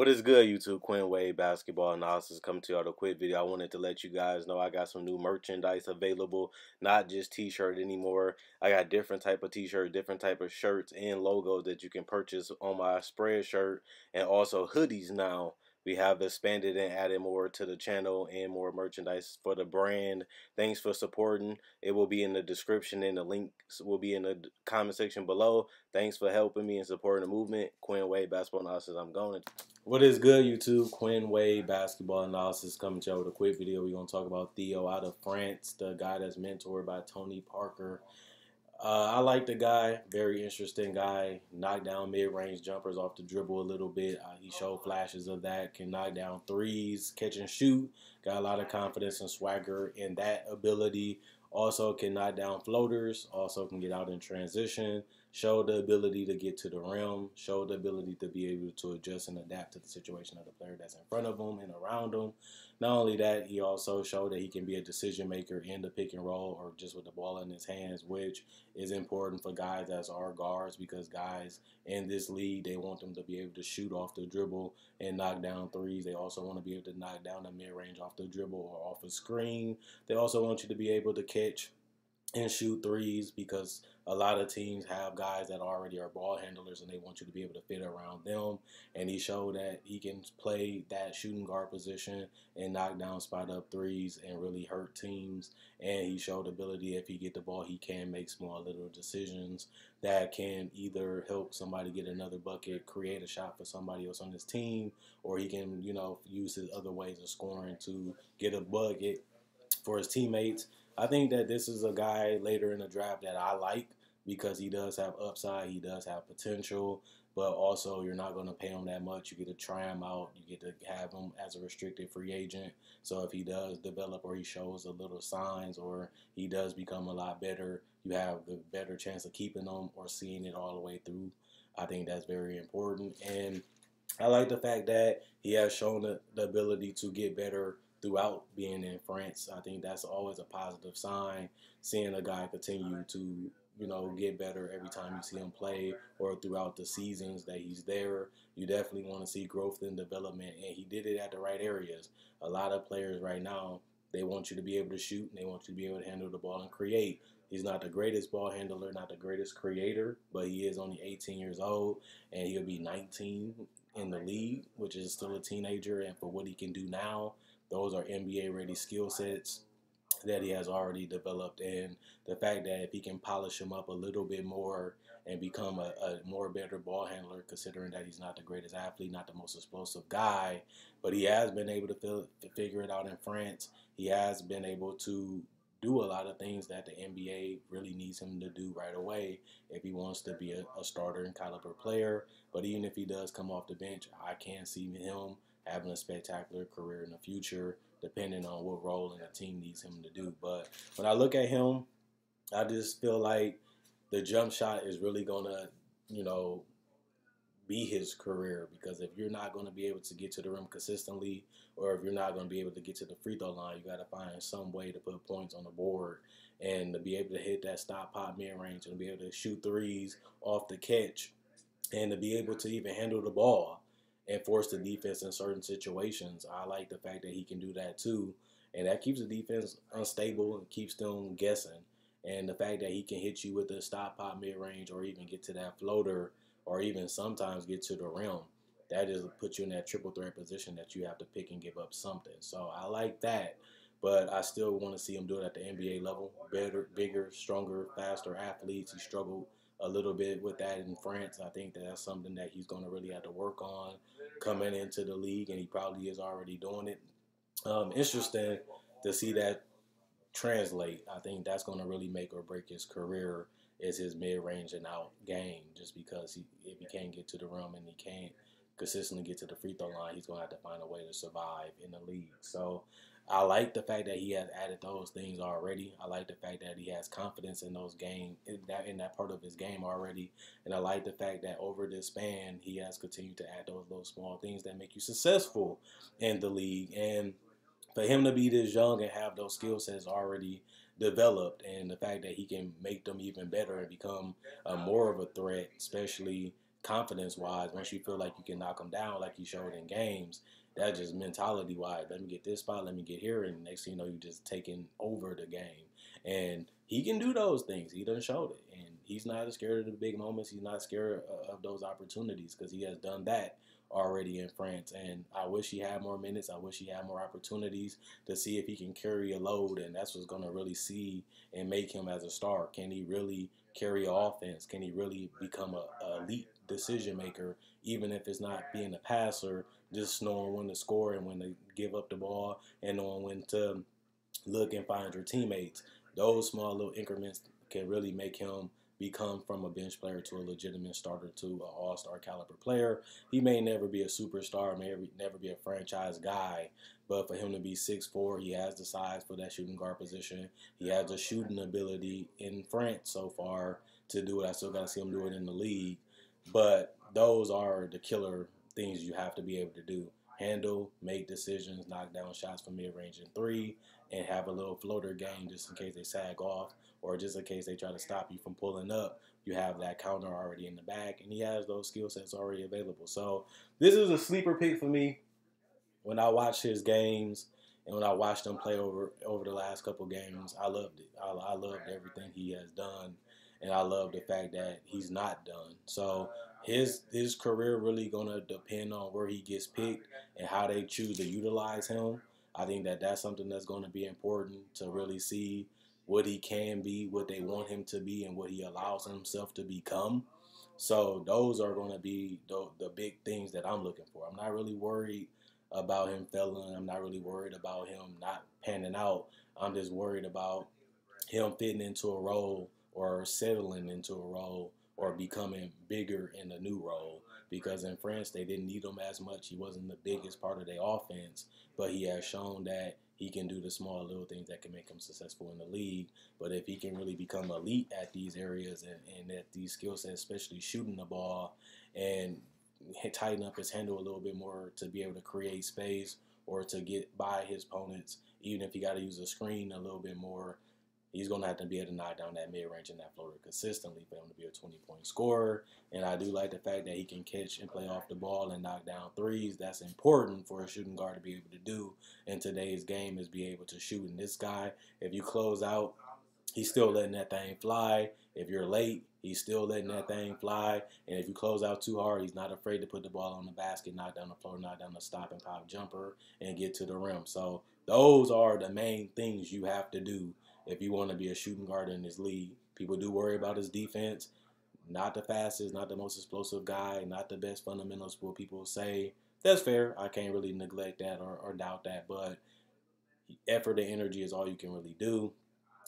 What is good, YouTube? Quinn Wade Basketball Analysis coming to y'all with a quick video. I wanted to let you guys know I got some new merchandise available, not just t-shirt anymore. I got different type of t-shirt, different type of shirts and logos that you can purchase on my spread shirt, and also hoodies now. We have expanded and added more to the channel and more merchandise for the brand. Thanks for supporting. It will be in the description and the links will be in the comment section below. Thanks for helping me and supporting the movement. Quinn Wade Basketball Analysis. I'm going. What is good, YouTube? Quinn Wade Basketball Analysis coming to you with a quick video. We're going to talk about Theo out of France, the guy that's mentored by Tony Parker. I like the guy, very interesting guy. Knock down mid-range jumpers off the dribble a little bit. He showed flashes of that. Can knock down threes, catch and shoot. Got a lot of confidence and swagger in that ability. Also can knock down floaters. Also can get out in transition. Showed the ability to get to the rim. Showed the ability to be able to adjust and adapt to the situation of the player that's in front of him and around him. Not only that, he also showed that he can be a decision maker in the pick and roll or just with the ball in his hands, which is important for guys as our guards, because guys in this league, they want them to be able to shoot off the dribble and knock down threes. They also want to be able to knock down the mid-range off the dribble or off a screen. They also want you to be able to catch and shoot threes, because a lot of teams have guys that already are ball handlers and they want you to be able to fit around them. And he showed that he can play that shooting guard position and knock down spot up threes and really hurt teams. And he showed ability, if he get the ball, he can make small little decisions that can either help somebody get another bucket, create a shot for somebody else on his team, or he can, use his other ways of scoring to get a bucket for his teammates. I think that this is a guy later in the draft that I like, because he does have upside, he does have potential, but also you're not going to pay him that much. You get to try him out, you get to have him as a restricted free agent. So if he does develop or he shows a little signs or he does become a lot better, you have the better chance of keeping him or seeing it all the way through. I think that's very important. And I like the fact that he has shown the ability to get better throughout being in France. I think that's always a positive sign, seeing a guy continue to, get better every time you see him play or throughout the seasons that he's there. You definitely want to see growth and development, and he did it at the right areas. A lot of players right now, they want you to be able to shoot and they want you to be able to handle the ball and create. He's not the greatest ball handler, not the greatest creator, but he is only 18 years old, and he'll be 19 in the league, which is still a teenager. And for what he can do now, those are NBA-ready skill sets that he has already developed. And the fact that if he can polish him up a little bit more and become a more better ball handler, considering that he's not the greatest athlete, not the most explosive guy, but he has been able to figure it out in France. He has been able to do a lot of things that the NBA really needs him to do right away if he wants to be a starter and caliber player. But even if he does come off the bench, I can see him having a spectacular career in the future, depending on what role in the team needs him to do. But when I look at him, I just feel like the jump shot is really going to, be his career, because if you're not going to be able to get to the rim consistently, or if you're not going to be able to get to the free throw line, you got to find some way to put points on the board, and to be able to hit that stop pop mid range and be able to shoot threes off the catch, and to be able to even handle the ball and force the defense in certain situations. I like the fact that he can do that too, and that keeps the defense unstable and keeps them guessing. And the fact that he can hit you with a stop pop mid range, or even get to that floater, or even sometimes get to the rim, that just puts you in that triple threat position that you have to pick and give up something. So I like that, but I still want to see him do it at the NBA level. Better, bigger, stronger, faster athletes. He struggled a little bit with that in France. I think that's something that he's going to really have to work on coming into the league, and he probably is already doing it. Interesting to see that translate. I think that's going to really make or break his career, is his mid-range and out game, just because if he can't get to the rim and he can't consistently get to the free throw line, he's going to have to find a way to survive in the league. So I like the fact that he has added those things already. I like the fact that he has confidence in those in that part of his game already. And I like the fact that over this span, he has continued to add those small things that make you successful in the league. And for him to be this young and have those skill sets already developed, and the fact that he can make them even better and become more of a threat, especially confidence-wise, once you feel like you can knock them down like you showed in games, that's just mentality-wise. Let me get this spot, let me get here, and next thing you know, you just taking over the game. And he can do those things. He done showed it. And he's not scared of the big moments. He's not scared of those opportunities because he has done that already in France. And I wish he had more minutes. I wish he had more opportunities to see if he can carry a load. And that's what's going to really see and make him as a star. Can he really carry an offense? Can he really become a elite decision maker, even if it's not being a passer, just knowing when to score and when to give up the ball and knowing when to look and find your teammates. Those small little increments can really make him become from a bench player to a legitimate starter to an all-star caliber player. He may never be a superstar, may never be a franchise guy, but for him to be 6'4", he has the size for that shooting guard position. He has the shooting ability in France so far to do it. I still got to see him do it in the league. But those are the killer things you have to be able to do. Handle, make decisions, knock down shots from mid-range and three, and have a little floater game just in case they sag off or just in case they try to stop you from pulling up. You have that counter already in the back, and he has those skill sets already available. So this is a sleeper pick for me. When I watch his games and when I watched him play over the last couple games, I loved it. I loved everything he has done, and I love the fact that he's not done. So his career really gonna depend on where he gets picked and how they choose to utilize him. I think that that's something that's going to be important to really see what he can be, what they want him to be, and what he allows himself to become. So those are going to be the big things that I'm looking for. I'm not really worried about him failing. I'm not really worried about him not panning out. I'm just worried about him fitting into a role or settling into a role or becoming bigger in a new role. Because in France, they didn't need him as much. He wasn't the biggest part of their offense, but he has shown that he can do the small little things that can make him successful in the league. But if he can really become elite at these areas and at these skill sets, especially shooting the ball and tighten up his handle a little bit more to be able to create space or to get by his opponents, even if he got to use a screen a little bit more, he's going to have to be able to knock down that mid-range and that floater consistently for him to be a 20-point scorer. And I do like the fact that he can catch and play off the ball and knock down threes. That's important for a shooting guard to be able to do in today's game, is be able to shoot. And this guy, if you close out, he's still letting that thing fly. If you're late, he's still letting that thing fly. And if you close out too hard, he's not afraid to put the ball on the basket, knock down the floor, knock down the stop and pop jumper, and get to the rim. So those are the main things you have to do if you want to be a shooting guard in this league. People do worry about his defense. Not the fastest, not the most explosive guy, not the best fundamentals, what people say. That's fair. I can't really neglect that or doubt that. But effort and energy is all you can really do.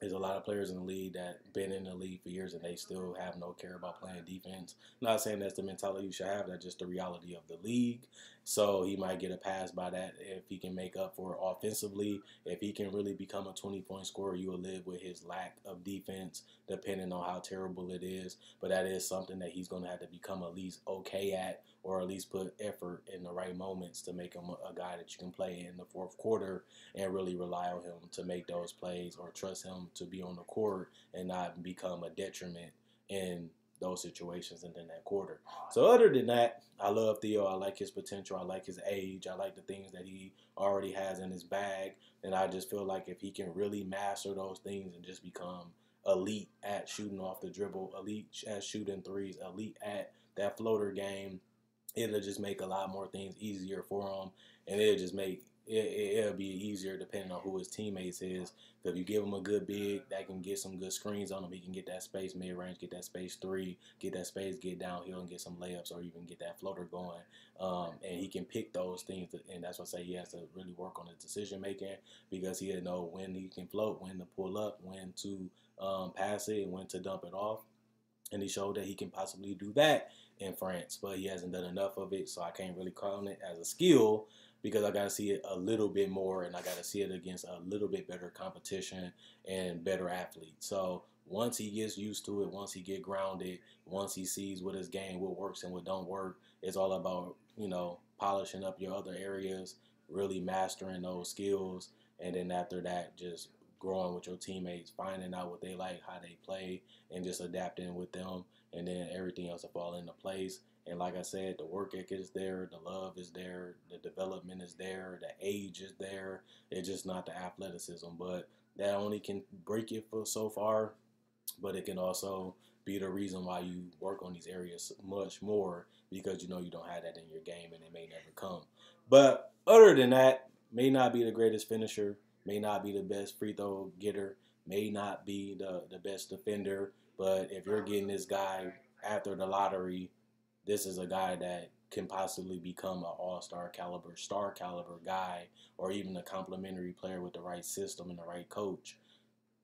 There's a lot of players in the league that been in the league for years and they still have no care about playing defense. I'm not saying that's the mentality you should have. That's just the reality of the league. So he might get a pass by that if he can make up for it offensively. If he can really become a 20-point scorer, you will live with his lack of defense, depending on how terrible it is. But that is something that he's going to have to become at least okay at, or at least put effort in the right moments to make him a guy that you can play in the fourth quarter and really rely on him to make those plays, or trust him to be on the court and not become a detriment in those situations and in that quarter. So other than that, I love Theo. I like his potential. I like his age. I like the things that he already has in his bag. And I just feel like if he can really master those things and just become elite at shooting off the dribble, elite at shooting threes, elite at that floater game, it'll just make a lot more things easier for him, and it'll be easier depending on who his teammates is. So if you give him a good big that can get some good screens on him, he can get that space mid-range, get that space three, get that space, get downhill and get some layups, or even get that floater going. And he can pick those things, and that's why I say he has to really work on his decision making, because he'll know when he can float, when to pull up, when to pass it, and when to dump it off. And he showed that he can possibly do that in France, but he hasn't done enough of it, so I can't really call it as a skill, because I got to see it a little bit more, and I got to see it against a little bit better competition and better athletes. So once he gets used to it, once he get grounded, once he sees what his game, what works and what don't work, it's all about, polishing up your other areas, really mastering those skills, and then after that, just growing with your teammates, finding out what they like, how they play, and just adapting with them, and then everything else will fall into place. And like I said, the work ethic is there, the love is there, the development is there, the age is there. It's just not the athleticism. But that only can break it for so far. But it can also be the reason why you work on these areas much more, because you know you don't have that in your game and it may never come. But other than that, may not be the greatest finisher, may not be the best free throw getter, may not be the best defender. But if you're getting this guy after the lottery, this is a guy that can possibly become an all-star caliber, star caliber guy, or even a complimentary player with the right system and the right coach.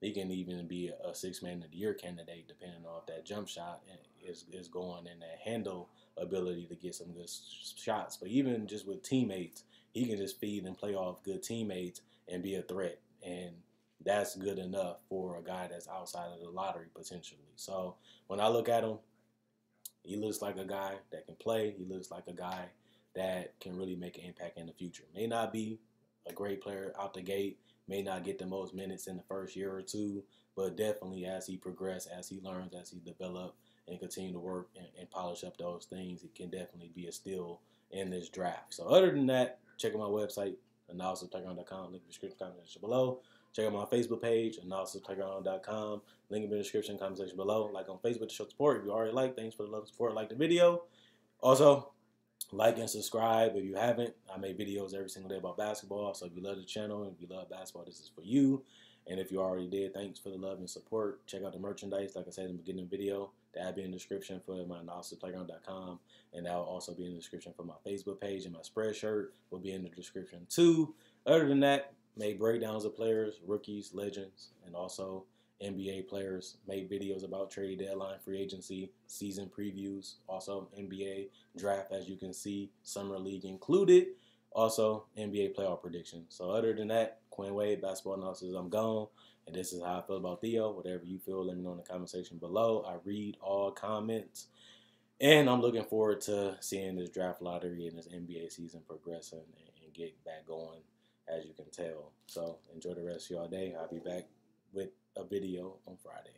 He can even be a six-man of the year candidate, depending on if that jump shot is going and that handle ability to get some good shots. But even just with teammates, he can just feed and play off good teammates and be a threat. And that's good enough for a guy that's outside of the lottery potentially. So when I look at him, he looks like a guy that can play. He looks like a guy that can really make an impact in the future. May not be a great player out the gate, may not get the most minutes in the first year or two, but definitely as he progresses, as he learns, as he develops, and continue to work and polish up those things, he can definitely be a steal in this draft. So other than that, check out my website, analysisplaygrounder.com. Link in the description comment section below. Check out my Facebook page, analysisplaygrounder.com. Link in the description comment section below. Like on Facebook to show support. If you already like, thanks for the love and support. Like the video. Also, like and subscribe if you haven't. I make videos every single day about basketball. So if you love the channel and if you love basketball, this is for you. And if you already did, thanks for the love and support. Check out the merchandise, like I said in the beginning of the video. That'll be in the description for my analysisplayground.com. And that will also be in the description for my Facebook page, and my Spreadshirt will be in the description too. Other than that, make breakdowns of players, rookies, legends, and also NBA players. Make videos about trade deadline, free agency, season previews, also NBA draft, as you can see, summer league included, also NBA playoff predictions. So other than that, Quinn Wade, basketball analysis, I'm gone. And this is how I feel about Theo. Whatever you feel, let me know in the comment section below. I read all comments. And I'm looking forward to seeing this draft lottery and this NBA season progress and get back going, as you can tell. So enjoy the rest of your day. I'll be back with a video on Friday.